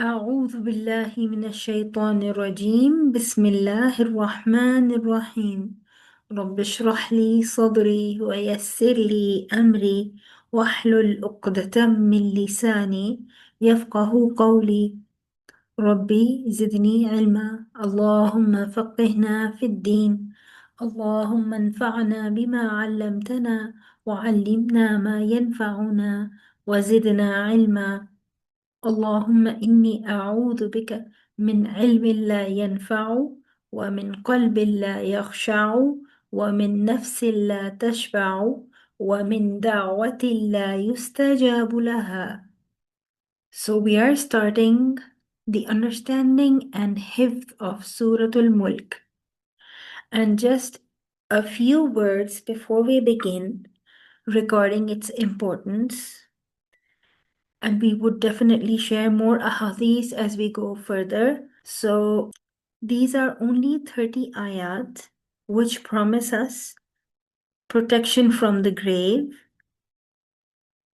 أعوذ بالله من الشيطان الرجيم بسم الله الرحمن الرحيم رب اشرح لي صدري ويسر لي أمري واحلل عقدة من لساني يفقه قولي ربي زدني علما اللهم فقهنا في الدين اللهم انفعنا بما علمتنا وعلمنا ما ينفعنا وزدنا علما اللهم إني أعوذ بك من علم لا ينفع ومن قلب لا يخشع ومن نفس لا تشبع ومن دعوة لا يستجاب لها. So we are starting the understanding and hifz of Surah Al-Mulk. And just a few words before we begin regarding its importance. And we would definitely share more ahadith as we go further. So these are only 30 ayat which promise us protection from the grave,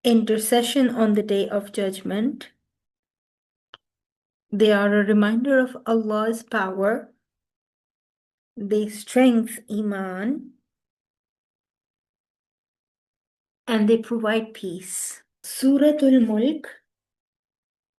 intercession on the day of judgment. They are a reminder of Allah's power. They strengthen iman and they provide peace. Suratul Mulk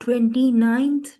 29th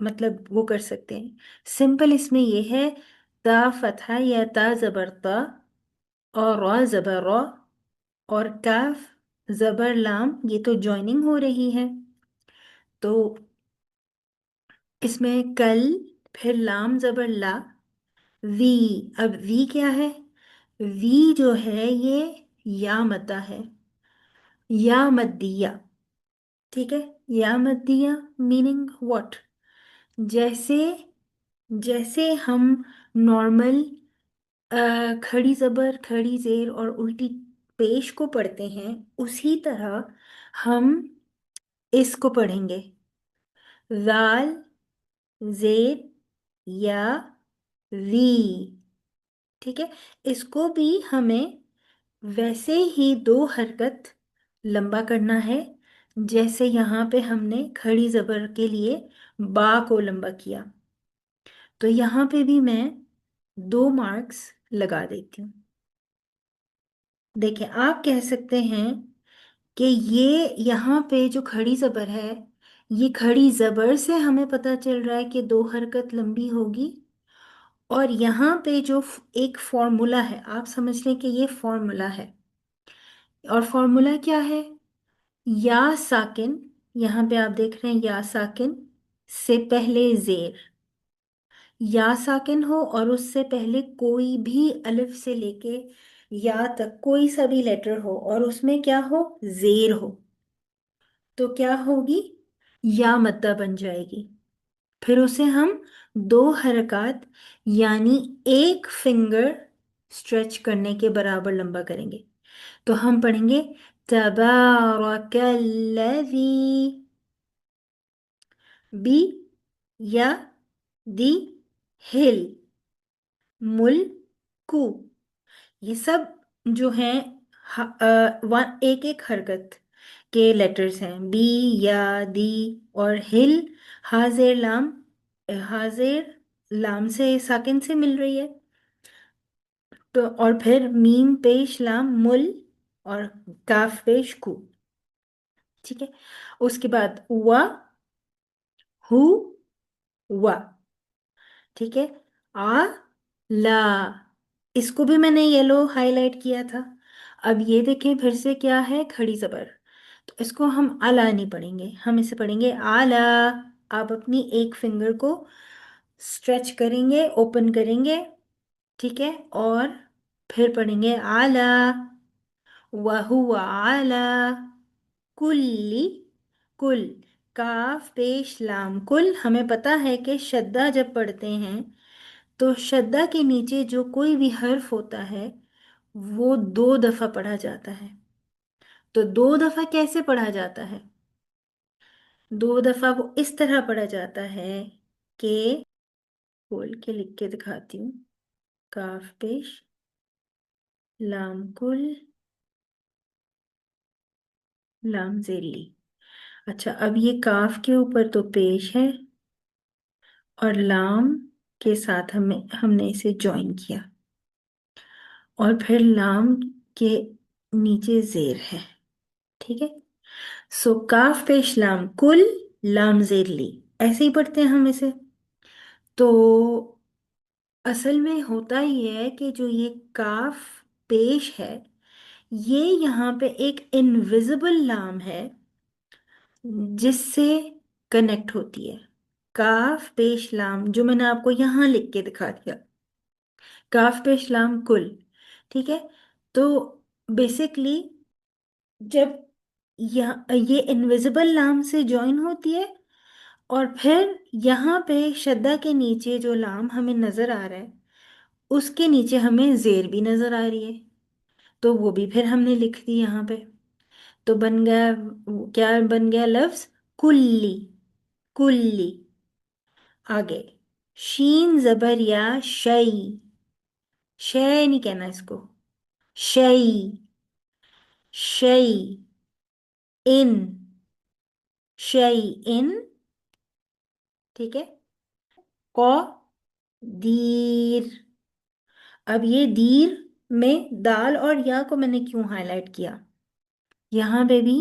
مطلب وہ کر سکتے ہیں. Simple اس میں یہ ہے تا فتحہ یا تا زبر تا اور را زبر را اور کاف زبر لام، یہ تو جوائننگ ہو رہی ہے. تو اس میں کل، پھر لام زبر لا، وی. اب وی کیا ہے؟ وی جو ہے یہ یا مدہ ہے، یا مدیہ. ٹھیک ہے، یا مدیہ میننگ واٹ؟ جیسے جیسے ہم نارمل کھڑی زبر، کھڑی زیر اور الٹی پیش کو پڑھتے ہیں، اسی طرح ہم اس کو پڑھیں گے. زال زیر یا وی. ٹھیک ہے، اس کو بھی ہمیں ویسے ہی 2 حرکت لمبا کرنا ہے جیسے یہاں پہ ہم نے کھڑی زبر کے لیے با کو لمبا کیا. تو یہاں پہ بھی میں 2 مارکس لگا دیتی ہوں. دیکھیں، آپ کہہ سکتے ہیں کہ یہ یہاں پہ جو کھڑی زبر ہے، یہ کھڑی زبر سے ہمیں پتہ چل رہا ہے کہ 2 حرکت لمبی ہوگی. اور یہاں پہ جو ایک فارمولا ہے، آپ سمجھ لیں کہ یہ فارمولا ہے. اور فارمولا کیا ہے؟ یا ساکن، یہاں پہ آپ دیکھ رہے ہیں یا ساکن سے پہلے زیر، یا ساکن ہو اور اس سے پہلے کوئی بھی الف سے لے کے یا تک کوئی سا بھی لیٹر ہو اور اس میں کیا ہو؟ زیر ہو، تو کیا ہوگی؟ یا مدہ بن جائے گی. پھر اسے ہم 2 حرکات یعنی ایک فنگر اسٹریچ کرنے کے برابر لمبا کریں گے. تو ہم پڑھیں گے تبارک الذی، بی یا دی ہل ملکو. یہ سب جو ہیں ایک ایک حرکت کے لیٹرز ہیں، بی یا دی اور ہل. حاضر لام، حاضر لام سے ساکن سے مل رہی ہے، تو اور پھر میم پیش لام مل اور کاف پیش کو. ٹھیک ہے، اس کے بعد وا ہو وا. ٹھیک ہے، آ لا، اس کو بھی میں نے یلو ہائی لائٹ کیا تھا. اب یہ دیکھیں پھر سے کیا ہے؟ کھڑی زبر. تو اس کو ہم الا نہیں پڑھیں گے، ہم اسے پڑھیں گے آلا. آپ اپنی ایک فنگر کو اسٹریچ کریں گے، اوپن کریں گے. ٹھیک ہے، اور پھر پڑھیں گے آلا. وَهُوَ عَلَى کلی، کل کاف پیش لام کل. ہمیں پتا ہے کہ شدہ جب پڑھتے ہیں تو شدہ کے نیچے جو کوئی بھی حرف ہوتا ہے وہ 2 دفعہ پڑھا جاتا ہے. تو 2 دفعہ کیسے پڑھا جاتا ہے؟ 2 دفعہ وہ اس طرح پڑھا جاتا ہے کہ کھول کے لکھ کے دکھاتی ہوں. کاف پیش لام کل لام زیلی. اچھا، اب یہ کاف کے اوپر تو پیش ہے اور لام کے ساتھ ہم نے اسے جوائن کیا، اور پھر لام کے نیچے زیر ہے. ٹھیک ہے، سو کاف پیش لام کل لام زیر لی، ایسے ہی پڑھتے ہیں ہم اسے. تو اصل میں ہوتا یہ ہے کہ جو یہ کاف پیش ہے، یہ یہاں پہ ایک انویزیبل لام ہے جس سے کنیکٹ ہوتی ہے. کاف پیش لام جو میں نے آپ کو یہاں لکھ کے دکھا دیا، کاف پیش لام کل. ٹھیک ہے، تو بیسکلی جب یہ انویزیبل لام سے جوائن ہوتی ہے اور پھر یہاں پہ شدہ کے نیچے جو لام ہمیں نظر آ رہا ہے اس کے نیچے ہمیں زیر بھی نظر آ رہی ہے، تو وہ بھی پھر ہم نے لکھ دی یہاں پہ. تو بن گیا، کیا بن گیا؟ لفظ کلی. کلی. آگے شین زبر یا شئی، شے نہیں کہنا اس کو، شئی. شئی ان، شئی ان. ٹھیک ہے، کو دیر. اب یہ دیر میں دال اور یا کو میں نے کیوں ہائی لائٹ کیا؟ یہاں پہ بھی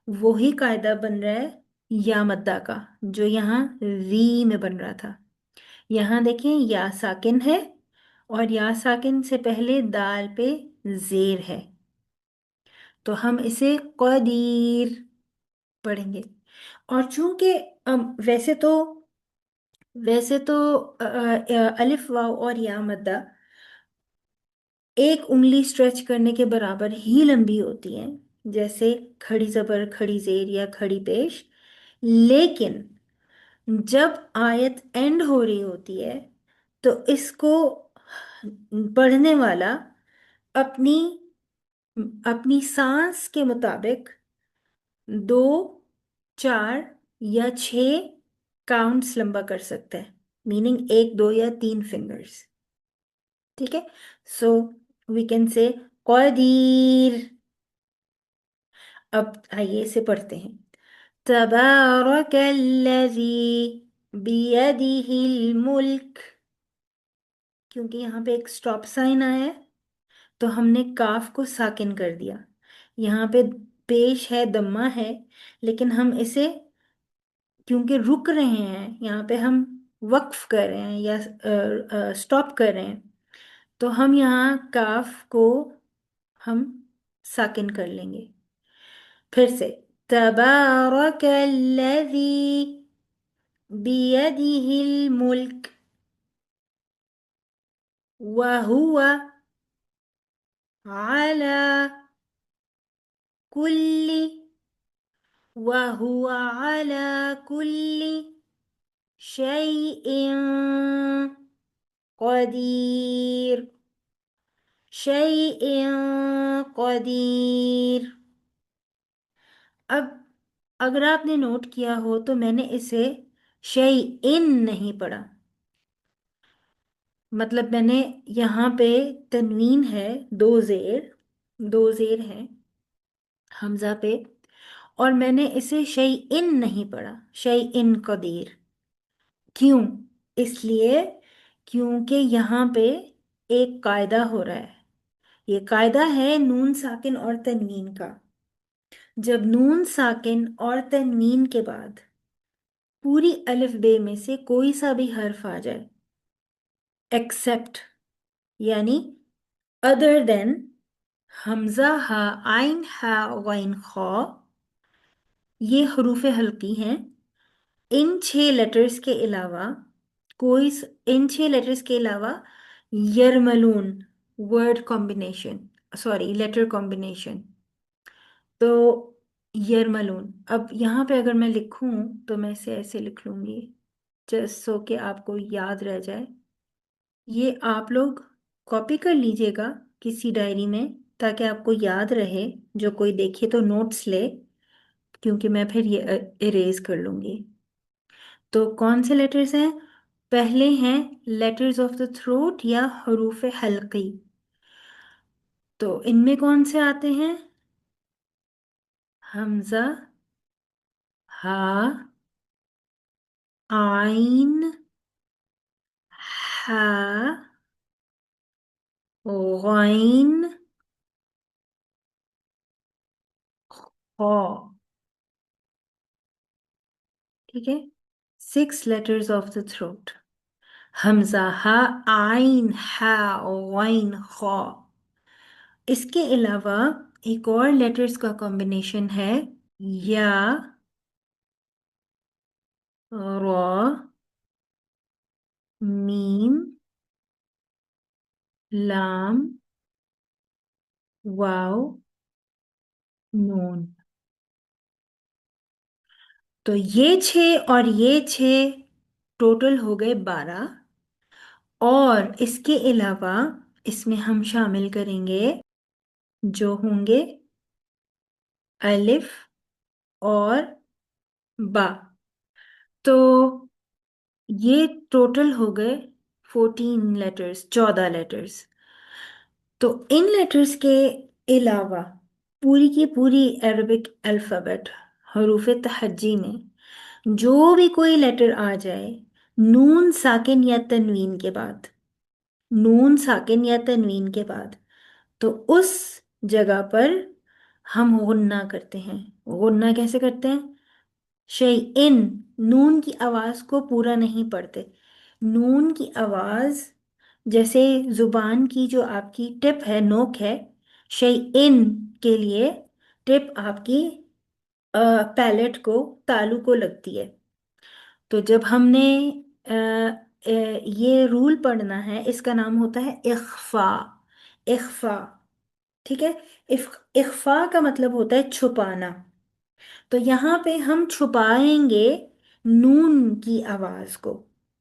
وہی قاعدہ بن رہا ہے یا مدہ کا، جو یہاں ری میں بن رہا تھا. یہاں دیکھیں یا ساکن ہے، اور یا ساکن سے پہلے دال پہ زیر ہے، تو ہم اسے قدیر پڑھیں گے. اور چونکہ ویسے تو الف واو اور یا مدہ ایک انگلی سٹریچ کرنے کے برابر ہی لمبی ہوتی ہیں، جیسے کھڑی زبر کھڑی زیر یا کھڑی پیش. لیکن جب آیت اینڈ ہو رہی ہوتی ہے تو اس کو پڑھنے والا اپنی اپنی سانس کے مطابق 2، 4 یا 6 کاؤنٹس لمبا کر سکتا ہے، میننگ 1، 2 یا 3 فنگرز. ٹھیک ہے، سو وی کین سے قدیر. اب آئیے اسے پڑھتے ہیں. تبارک الذی بیدہ الملک. کیونکہ یہاں پہ ایک سٹاپ سائن آیا ہے تو ہم نے کاف کو ساکن کر دیا. یہاں پہ پیش ہے، دمہ ہے، لیکن ہم اسے کیونکہ رک رہے ہیں، یہاں پہ ہم وقف کر رہے ہیں یا سٹاپ کر رہے ہیں، تو ہم یہاں کاف کو ہم ساکن کر لیں گے. پھر سے تبارک الذی بیدہ الملک وہو علی کل وهو على كل شيء قدير. شيء قدير. اب اگر آپ نے نوٹ کیا ہو تو میں نے اسے شیئن نہیں پڑھا. مطلب میں نے یہاں پہ تنوین ہے، دو زیر ہے حمزہ پہ، اور میں نے اسے شیئن نہیں پڑھا، شیئن قدیر. کیوں؟ اس لیے کیونکہ یہاں پہ ایک قاعدہ ہو رہا ہے. یہ قاعدہ ہے نون ساکن اور تنوین کا. جب نون ساکن اور تنوین کے بعد پوری الف بے میں سے کوئی سا بھی حرف آ جائے ایکسپٹ، یعنی ادر دین حمزہ ہا عین ہا غین خا، یہ حروف حلقی ہیں. ان 6 لیٹرز کے علاوہ ان 6 لیٹرز کے علاوہ یرملون word combination, sorry letter combination. تو یرملون، اب یہاں پہ اگر میں لکھوں تو میں اسے ایسے لکھ لوں گی جس سو کہ آپ کو یاد رہ جائے. یہ آپ لوگ کاپی کر لیجئے گا کسی ڈائری میں تاکہ آپ کو یاد رہے، جو کوئی دیکھے تو نوٹس لے، کیونکہ میں پھر یہ اریز کر لوں گی. تو کون سے لیٹرز ہیں؟ پہلے ہیں لیٹرز آف دا تھروٹ یا حروف حلقی. تو ان میں کون سے آتے ہیں؟ حمزہ، ہا، عین، ہا، غین، خا. ٹھیک ہے، 6 لیٹرز آف دا تھروٹ: حمزہ، ہا، عین، ہا، غین، خا. اس کے علاوہ ایک اور لیٹرز کا کمبینیشن ہے، یا، را، میم، لام، واو، نون. تو یہ 6 اور یہ 6 ٹوٹل ہو گئے 12، اور اس کے علاوہ اس میں ہم شامل کریں گے جو ہوں گے الف اور با. تو یہ ٹوٹل ہو گئے 14 لیٹرز. تو ان لیٹرز کے علاوہ پوری کی پوری عربک الفابet حروف تہجی میں جو بھی کوئی لیٹر آ جائے نون ساکن یا تنوین کے بعد، نون ساکن یا تنوین کے بعد، تو اس جگہ پر ہم غنہ کرتے ہیں. غنہ کیسے کرتے ہیں؟ شیئن، نون کی آواز کو پورا نہیں پڑھتے. نون کی آواز جیسے زبان کی جو آپ کی ٹپ ہے، نوک ہے، شیئن کے لیے ٹپ آپ کی پیلٹ کو، تالو کو لگتی ہے. تو جب ہم نے آ، یہ رول پڑھنا ہے، اس کا نام ہوتا ہے اخفا. اخفا، ٹھیک ہے. اخفا کا مطلب ہوتا ہے چھپانا. تو یہاں پہ ہم چھپائیں گے نون کی آواز کو،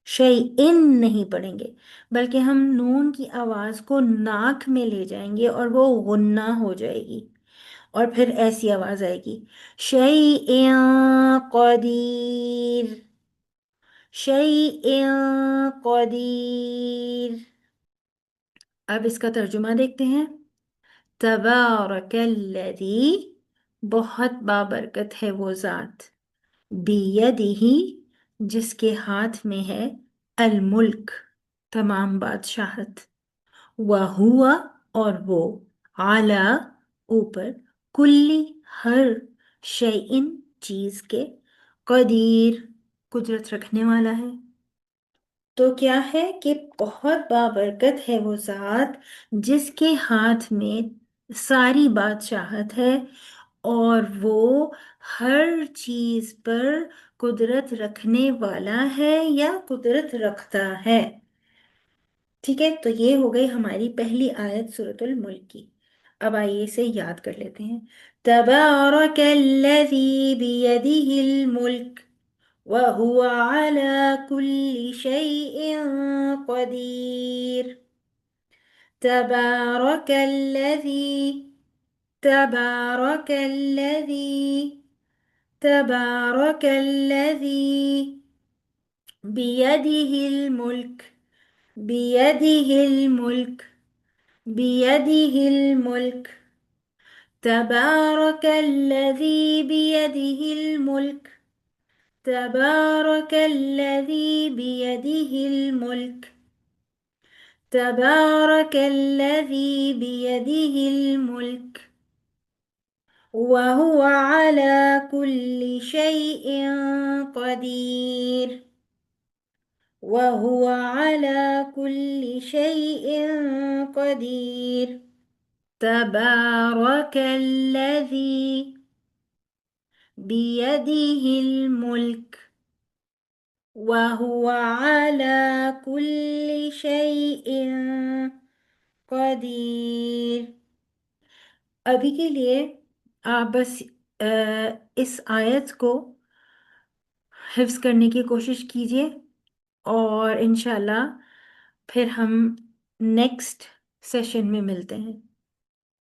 شیئن نہیں پڑھیں گے، بلکہ ہم نون کی آواز کو ناک میں لے جائیں گے اور وہ غنہ ہو جائے گی. اور پھر ایسی آواز آئے گی، شیئن قدیر، شیئن قدیر. اب اس کا ترجمہ دیکھتے ہیں. تبارک الذی، بہت بابرکت ہے وہ ذات، بیدہ، جس کے ہاتھ میں ہے، الملک، تمام بادشاہت، وہوا، اور وہ، اعلی، اوپر، کلی، ہر، شیئن، چیز کے، قدیر، قدرت رکھنے والا ہے. تو کیا ہے کہ بہت بابرکت ہے وہ ذات جس کے ہاتھ میں ساری بادشاہت ہے، اور وہ ہر چیز پر قدرت رکھنے والا ہے یا قدرت رکھتا ہے. ٹھیک ہے، تو یہ ہو گئی ہماری پہلی آیت سورۃ الملک کی. اب آئیے اسے یاد کر لیتے ہیں. تبارک الذی بیدہ الملک وهو على كل شيء قدير. تبارك الذي، تبارك الذي، تبارك الذي بيده الملك، بيده الملك، بيده الملك. تبارك الذي بيده الملك، تبارك الذي بيده الملك، تبارك الذي بيده الملك وهو على كل شيء قدير، وهو على كل شيء قدير. تبارك الذي بيده الملك وهو على كل شيء قدیر. ابھی کے لیے آپ بس اس آیت کو حفظ کرنے کی کوشش کیجیے، اور انشاءاللہ پھر ہم نیکسٹ سیشن میں ملتے ہیں.